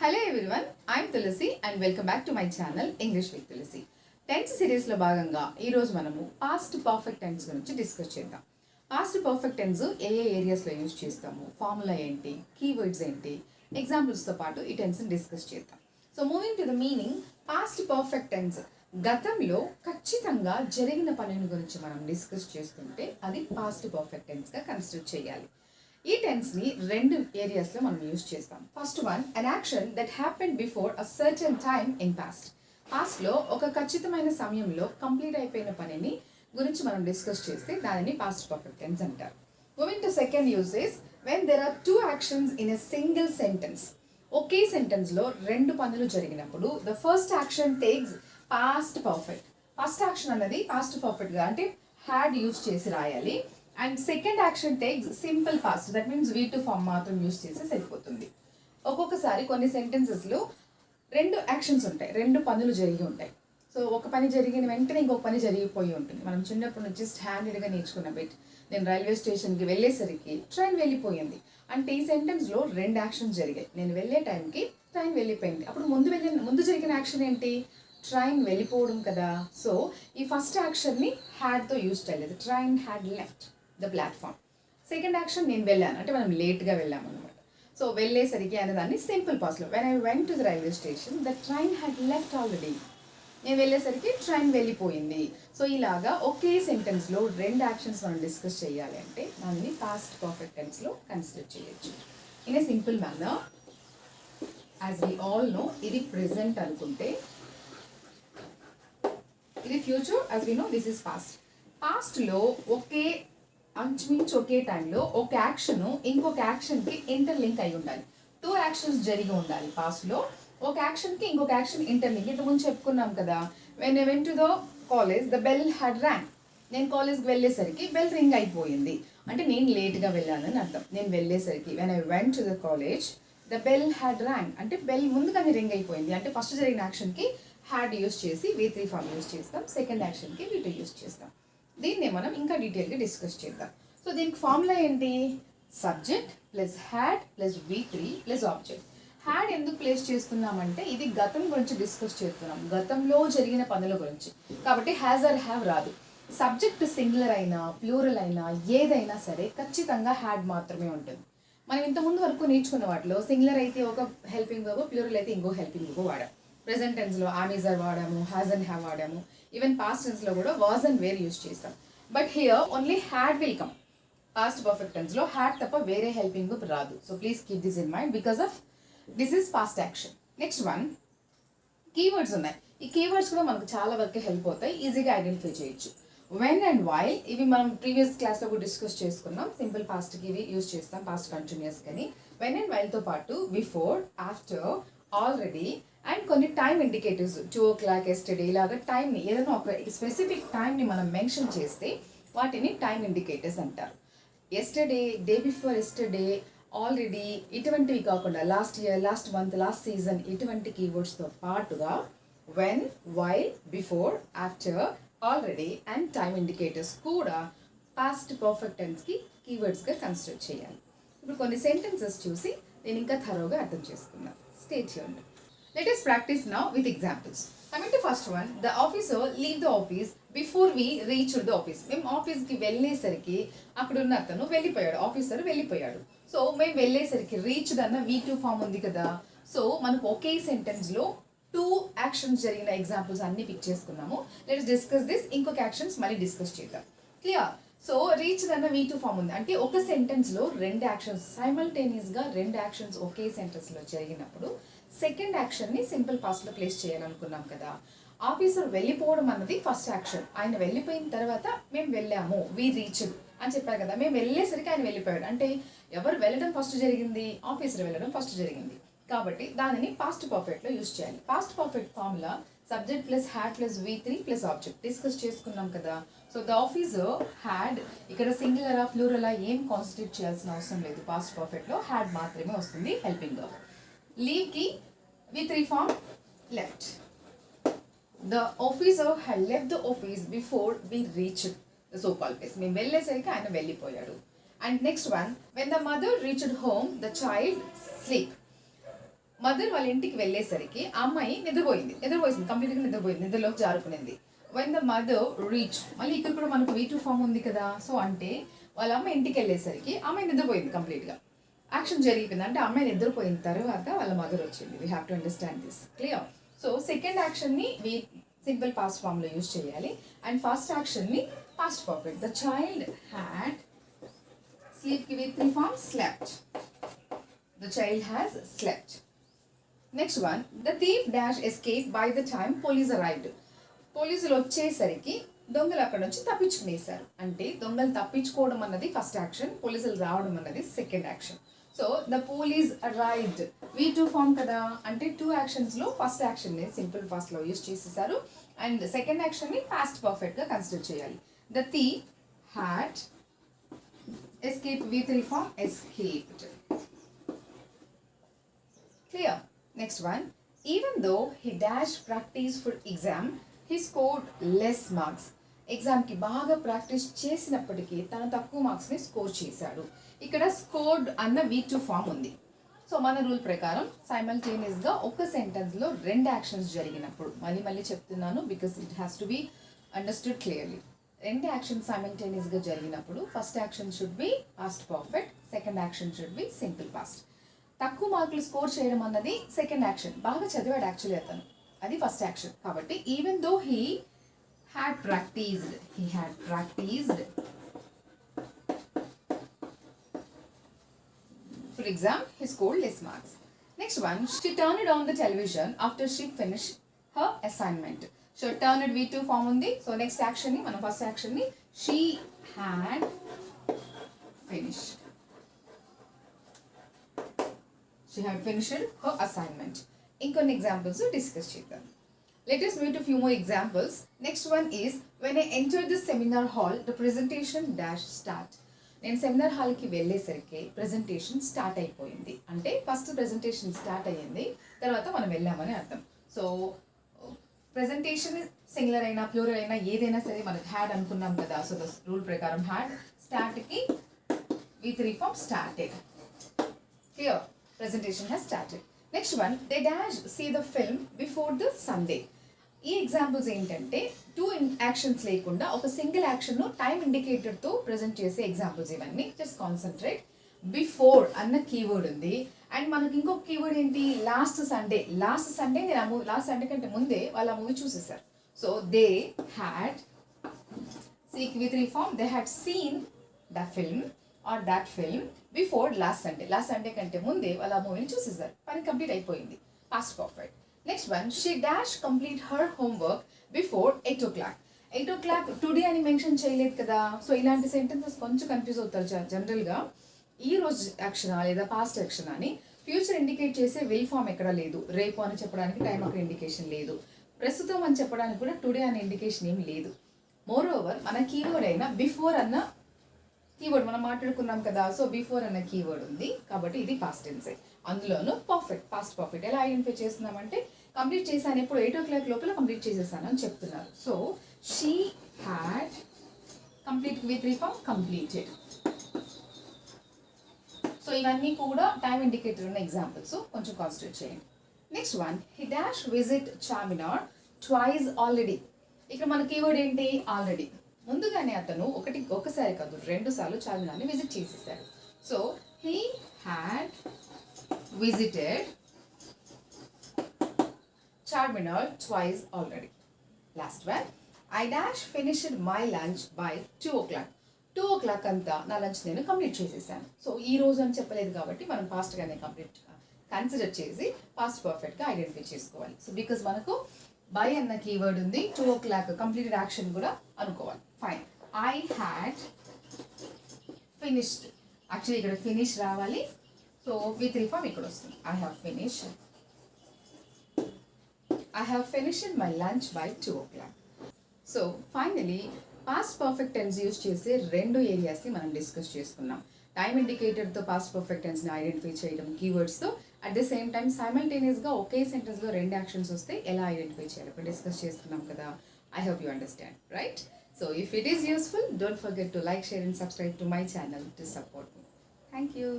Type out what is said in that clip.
Hello everyone, I'm Tulasi and welcome back to my channel English with Tulasi. Tense సిరీస్లో భాగంగా ఈరోజు మనము పాస్ట్ పర్ఫెక్ట్ టెన్స్ గురించి డిస్కస్ చేద్దాం. పాస్ట్ పర్ఫెక్ట్ టెన్స్ ఏ ఏరియాస్లో యూజ్ చేస్తాము, ఫార్ములా ఏంటి, కీవర్డ్స్ ఏంటి, ఎగ్జాంపుల్స్తో పాటు ఈ టెన్స్ని డిస్కస్ చేద్దాం. So moving to the meaning, past perfect tense గతంలో ఖచ్చితంగా జరిగిన పనిని గురించి మనం డిస్కస్ చేస్తుంటే అది పాస్ట్ పర్ఫెక్ట్ టెన్స్గా కన్సిడర్ చేయాలి. ఈ టెన్స్ని రెండు ఏరియాస్లో మనం యూజ్ చేస్తాం. First one, an action that happen before a certain time in past. పాస్ట్లో ఒక ఖచ్చితమైన సమయంలో కంప్లీట్ అయిపోయిన పనిని గురించి మనం డిస్కస్ చేస్తే దానిని పాస్ట్ పర్ఫెక్ట్ టెన్స్ అంటారు. Moving to second usage, when there are two actions in a single sentence. ఒకే సెంటెన్స్లో రెండు పనులు జరిగినప్పుడు the first action takes past perfect. First action అన్నది పాస్ట్ పర్ఫెక్ట్గా అంటే హ్యాడ్ యూజ్ చేసి రాయాలి. And second action takes simple past, that means V2 form మాత్రం యూజ్ చేస్తే సరిపోతుంది. ఒక్కొక్కసారి కొన్ని సెంటెన్సెస్లో రెండు యాక్షన్స్ ఉంటాయి, రెండు పనులు జరిగి ఉంటాయి. సో ఒక పని జరిగిన వెంటనే ఇంకొక పని జరిగిపోయి ఉంటుంది. మనం చిన్నప్పటి నుంచి స్టాండర్డ్గా నేర్చుకున్న బిట్, నేను రైల్వే స్టేషన్కి వెళ్ళేసరికి ట్రైన్ వెళ్ళిపోయింది అంటే ఈ సెంటెన్స్లో రెండు యాక్షన్స్ జరిగాయి. నేను వెళ్ళే టైంకి ట్రైన్ వెళ్ళిపోయింది. అప్పుడు ముందు జరిగిన యాక్షన్ ఏంటి? ట్రైన్ వెళ్ళిపోవడం కదా. సో ఈ ఫస్ట్ యాక్షన్ని హ్యాడ్తో యూజ్ చేయలేదు, train had left the platform. Second action నేను వెళ్ళాను అంటే మనం లేట్గా వెళ్ళాము అనమాట. సో వెళ్ళేసరికి అనేదాన్ని సింపుల్ పాస్ట్లో, when I went to the railway station the train had left already. నేను వెళ్ళేసరికి ట్రైన్ వెళ్ళిపోయింది. సో ఇలాగా ఒకే సెంటెన్స్లో రెండు యాక్షన్స్ మనం డిస్కస్ చేయాలి అంటే దాన్ని పాస్ట్ పర్ఫెక్ట్ టెన్స్లో కన్సిడర్ చేయొచ్చు. In a simple manner, as we all know, ఇది ప్రెజెంట్ అనుకుంటే, ఇది future, as we know this is past. పాస్ట్లో ఒకే టైంలో ఒక యాక్షన్ ఇంకొక యాక్షన్కి ఇంటర్లింక్ అయి ఉండాలి. టూ యాక్షన్స్ జరిగి ఉండాలి పాస్ట్లో. ఒక యాక్షన్కి ఇంకొక యాక్షన్ ఇంటర్లింక్. ఇంతకుముందు చెప్పుకున్నాం కదా, when I went to the college the bell had rang. నేను కాలేజ్కి వెళ్ళేసరికి బెల్ రింగ్ అయిపోయింది అంటే నేను లేట్గా వెళ్ళానని అర్థం. నేను వెళ్ళేసరికి when I went to the college the bell had rang అంటే బెల్ ముందుగానే రింగ్ అయిపోయింది అంటే ఫస్ట్ జరిగిన యాక్షన్కి హ్యాడ్ యూజ్ చేసి V3 ఫామ్ యూజ్ చేస్తాం, సెకండ్ యాక్షన్కి V2 యూజ్ చేస్తాం. దీన్నే మనం ఇంకా డీటెయిల్గా డిస్కస్ చేద్దాం. సో దీనికి ఫార్ములా ఏంటి? Subject plus had plus V3 plus object. Had ఎందుకు ప్లేస్ చేస్తున్నామంటే ఇది గతం గురించి డిస్కస్ చేస్తున్నాం, గతంలో జరిగిన పనుల గురించి. కాబట్టి హ్యాజ్ ఆర్ హ్యావ్ రాదు. సబ్జెక్ట్ సింగులర్ అయినా ప్లూరల్ అయినా ఏదైనా సరే ఖచ్చితంగా హ్యాడ్ మాత్రమే ఉంటుంది. మనం ఇంతకుముందు వరకు నేర్చుకున్న వాటిలో సింగులర్ అయితే ఒక హెల్పింగ్ వర్బ్, ప్లూరల్ అయితే ఇంకో హెల్పింగ్ వర్బ్ వాడాం. ప్రెజెంట్ టెన్స్లో ఆమ్ ఆర్ వాడాము, హ్యాజ్ అండ్ హ్యావ్ వాడాము. ఈవెన్ పాస్ట్ టెన్స్లో కూడా వాజ్ అండ్ వేర్ యూజ్ చేస్తాం. But here only had will come. Past perfect టెన్స్లో హ్యాడ్ తప్ప వేరే హెల్పింగ్ వర్బ్ రాదు. So please keep this in mind because of this is past action. Next one, keywords ఉన్నాయి. ఈ keywords కూడా మనకు చాలా వరకు హెల్ప్ అవుతాయి, ఈజీగా ఐడెంటిఫై చేయొచ్చు. వెన్ అండ్ వైల్ ఇవి మనం ప్రీవియస్ క్లాస్లో కూడా డిస్కస్ చేసుకున్నాం. సింపుల్ పాస్ట్కి ఇవి యూజ్ చేస్తాం, పాస్ట్ కంటిన్యూస్. కానీ వెన్ అండ్ వైల్తో పాటు బిఫోర్, ఆఫ్టర్, ఆల్రెడీ అండ్ కొన్ని టైం ఇండికేటర్స్ 2 o'clock, ఎస్టర్డే, ఇలాగ టైంని ఏదైనా ఒక స్పెసిఫిక్ టైంని మనం మెన్షన్ చేస్తే వాటిని టైం ఇండికేటర్స్ అంటారు. Yesterday, day before yesterday, already ఇటువంటివి కాకుండా last year, last month, last season ఇటువంటి కీవర్డ్స్తో పాటుగా when, while, before, after, already and time indicators కూడా పాస్ట్ పర్ఫెక్ట్ టెన్స్కి కీవర్డ్స్గా కన్సిడర్ చేయాలి. ఇప్పుడు కొన్ని సెంటెన్సెస్ చూసి నేను ఇంకా థరోగా అర్థం చేసుకుందాం. Stay tuned. Let us practice now with examples. Coming to first one, the officer leave the office before we reach the office. మేము ఆఫీస్కి వెళ్ళేసరికి అక్కడ ఉన్న అతను వెళ్ళిపోయాడు, ఆఫీసర్ వెళ్ళిపోయాడు. సో మేము వెళ్ళేసరికి రీచ్ దన్న V2 ఫామ్ ఉంది కదా. సో మనకు ఒకే సెంటెన్స్లో టూ యాక్షన్స్ జరిగిన ఎగ్జాంపుల్స్ అన్ని పిక్ చేసుకున్నాము. Let's discuss this. ఇంకొక యాక్షన్స్ మళ్ళీ డిస్కస్ చేద్దాం. క్లియర్? సో రీచ్ దన్న V2 ఫామ్ ఉంది అంటే ఒక సెంటెన్స్లో రెండు యాక్షన్స్ సైమల్టేనియస్గా రెండు యాక్షన్స్ ఒకే సెంటెన్స్లో జరిగినప్పుడు సెకండ్ యాక్షన్ని సింపుల్ పాస్ట్లో ప్లేస్ చేయాలనుకున్నాం కదా. ఆఫీసర్ వెళ్ళిపోవడం అన్నది ఫస్ట్ యాక్షన్. ఆయన వెళ్ళిపోయిన తర్వాత మేము వెళ్ళాము, వి రీచ్డ్ అని చెప్పారు కదా. మేము వెళ్ళేసరికి ఆయన వెళ్ళిపోయాడు అంటే ఎవరు వెళ్ళడం ఫస్ట్ జరిగింది? ఆఫీసర్ వెళ్ళడం ఫస్ట్ జరిగింది. కాబట్టి దానిని పాస్ట్ పర్ఫెక్ట్లో యూజ్ చేయాలి. Past perfect formula subject plus had plus V3 plus object discuss చేసుకున్నాం కదా. సో ద ఆఫీసర్ హ్యాడ్, ఇక్కడ సింగులరా ప్లూరలా ఏం కాన్స్టిట్యూట్ చేయాల్సిన అవసరం లేదు. పాస్ట్ పర్ఫెక్ట్లో హ్యాడ్ మాత్రమే వస్తుంది హెల్పింగ్ వర్బ్. లీవ్కి V3 form left. The officer had left the office before we reached the so called place. మేము వెళ్ళేసరికి ఆయన వెళ్ళిపోయాడు. And next one, when the mother reached home the child sleep. Mother వాళ్ళ ఇంటికి వెళ్ళేసరికి ఆ అమ్మాయి నిద్రపోయింది కంప్లీట్గా నిద్రపోయింది, నిద్రలోకి జారుకునింది. వెన్ ద మదర్ రీచ్, మళ్ళీ ఇక్కడ కూడా మనకు V2 ఫామ్ ఉంది కదా. సో అంటే వాళ్ళ అమ్మ ఇంటికి వెళ్ళేసరికి అమ్మాయి నిద్రపోయింది కంప్లీట్గా. యాక్షన్ జరిగిపోయింది అంటే అమ్మాయి నిద్రపోయిన తర్వాత వాళ్ళ మదర్ వచ్చింది. We have to understand this clear. So second యాక్షన్ని సింపుల్ పాస్ట్ ఫామ్లో యూజ్ చేయాలి. అండ్ ఫస్ట్ యాక్షన్ని past perfect. The child had, స్లీప్కి V3 form slept. The child has slept. Next one, the thief dash escape by the time police arrived. పోలీసులు వచ్చేసరికి దొంగలు అక్కడ నుంచి తప్పించుకునేశారు. అంటే దొంగలు తప్పించుకోవడం అన్నది ఫస్ట్ యాక్షన్, పోలీసులు రావడం అన్నది second action. So the police arrived V2 form కదా. అంటే 2 యాక్షన్స్లో ఫస్ట్ యాక్షన్ని సింపుల్ పాస్ట్లో యూజ్ చేసేసారు అండ్ సెకండ్ యాక్షన్ని పాస్ట్ పర్ఫెక్ట్గా కన్సిడర్ చేయాలి. The thief had escape V3 form escaped. Clear. Next one, even though he dashed practice for exam, he scored less marks. ఎగ్జామ్కి బాగా ప్రాక్టీస్ చేసినప్పటికీ తను తక్కువ మార్క్స్ని స్కోర్ చేశాడు. ఇక్కడ స్కోర్డ్ అన్న V2 ఫామ్ ఉంది. సో మన రూల్ ప్రకారం సైమల్టేనియస్గా ఒక సెంటెన్స్లో 2 యాక్షన్స్ జరిగినప్పుడు, మళ్ళీ చెప్తున్నాను because it has to be understood clearly. 2 actions సైమల్టేనియస్గా జరిగినప్పుడు first action should be past perfect, second action should be simple past. తక్కువ మార్కులు స్కోర్ చేయడం అన్నది సెకండ్ యాక్షన్. బాగా చదివాడు యాక్చువల్లీ అతను, అది ఫస్ట్ యాక్షన్. కాబట్టి even though he had practised, for exam he scored less marks. Next one, she turned on the television after she finished her assignment. So turned V2 form undi. So next action ni mana first action ni she had finished her assignment. Inకొన్ని examples discuss చేద్దాం. Let us move to few more examples. Next one is, when I entered the seminar hall, the presentation dash start. నేను seminar హాల్కి వెళ్ళేసరికి presentation start అయిపోయింది. అంటే first presentation start అయ్యింది, తర్వాత మనం వెళ్ళామని అర్థం. సో ప్రెజెంటేషన్ సింగులర్ అయినా ప్లూరల్ అయినా ఏదైనా సరే మనకి హ్యాడ్ అనుకున్నాం కదా. సో ద రూల్ ప్రకారం హ్యాడ్ స్టార్ట్కి V3 form started. Clear. Presentation has started. Next one, they dash see the film before the Sunday. ఈ ఎగ్జాంపుల్స్ ఏంటంటే 2 యాక్షన్స్ లేకుండా ఒక సింగిల్ యాక్షన్ను టైం ఇండికేటర్తో ప్రజెంట్ చేసే ఎగ్జాంపుల్స్ ఇవన్నీ. Just concentrate. బిఫోర్ అన్న కీవర్డ్ ఉంది అండ్ మనకి ఇంకొక కీవర్డ్ ఏంటి, లాస్ట్ సండే నేను లాస్ట్ సండే కంటే ముందే వాళ్ళు ఆ మూవీ చూసేసారు. So they had seek V3 form, they had seen the film or that film before last Sunday కంటే ముందే వాళ్ళు ఆ మూవీని చూసేసారు. పని కంప్లీట్ అయిపోయింది, past perfect. Next one, she dash complete her homework before 8 o'clock. 8 o'clock today అని mention చేయలేదు కదా. సో ఇలాంటి సెంటెన్సెస్ కొంచెం కన్ఫ్యూజ్ అవుతారు జనరల్గా. ఈ రోజు యాక్షనా లేదా పాస్ట్ యాక్షన్ అని ఫ్యూచర్ ఇండికేట్ చేసే విల్ ఫామ్ ఎక్కడ లేదు. రేపు అని చెప్పడానికి టైం అక్కడ ఇండికేషన్ లేదు. ప్రస్తుతం అని చెప్పడానికి కూడా టుడే అనే ఇండికేషన్ ఏమి లేదు. మోర్ ఓవర్ మన కీవర్డ్ అయినా బిఫోర్ అన్న కీవర్డ్ మనం మాట్లాడుకున్నాం కదా. సో బిఫోర్ అన్న కీవర్డ్ ఉంది కాబట్టి ఇది పాస్ట్ టెన్స్. అందులోనూ పర్ఫెక్ట్, పాస్ట్ పర్ఫెక్ట్. ఎలా ఐడెంటిఫై చేస్తున్నామంటే కంప్లీట్ చేశాను, ఎప్పుడు 8 o'clock లోపల కంప్లీట్ చేసేసాను అని చెప్తున్నారు. So she had complete V3 form completed. So ఇవన్నీ కూడా టైం ఇండికేటర్ ఉన్న ఎగ్జాంపుల్స్, కొంచెం కాన్సన్ట్రేట్ చేయండి. Next one, he dash visit Charminar twice already. ఇక్కడ మన కీవర్డ్ ఏంటి, ఆల్రెడీ. ముందుగానే అతను ఒకసారి కాదు 2 సార్లు చార్మినార్ని విజిట్ చేసేసాడు. So he had visited Charminar twice already. Last one, I dash finished my lunch by 2 o'clock. 2 o'clock అంతా నా లంచ్ నేను కంప్లీట్ చేసేసాను. సో ఈ రోజు అని చెప్పలేదు కాబట్టి మనం ఫాస్ట్గానే కంప్లీట్ కన్సిడర్ చేసి పాస్ట్ పర్ఫెక్ట్గా ఐడెంటిఫై చేసుకోవాలి. సో బికాస్ మనకు బై అన్న కీవర్డ్ ఉంది, 2 o'clock కంప్లీటెడ్ యాక్షన్ కూడా అనుకోవాలి. Fine. I had finished, actually ఇక్కడ ఫినిష్ రావాలి. సో V3 ఫామ్ ఇక్కడ వస్తుంది. I have finished my lunch by 2 o'clock. So finally past perfect tense use చేసే 2 ఏరియాస్ని మనం డిస్కస్ చేసుకున్నాం. టైం ఇండికేటర్తో పాస్ట్ పర్ఫెక్ట్ టెన్స్ని ఐడెంటిఫై చేయడం కీవర్డ్స్తో, at the same time సైమల్టేనియస్గా okay సెంటెన్స్లో 2 actions వస్తే ఎలా ఐడెంటిఫై చేయాలి ఇప్పుడు డిస్కస్ చేస్తున్నాం కదా. I hope you understand, right? So if it is useful, don't forget to like, share and subscribe to my channel to support me. Thank you.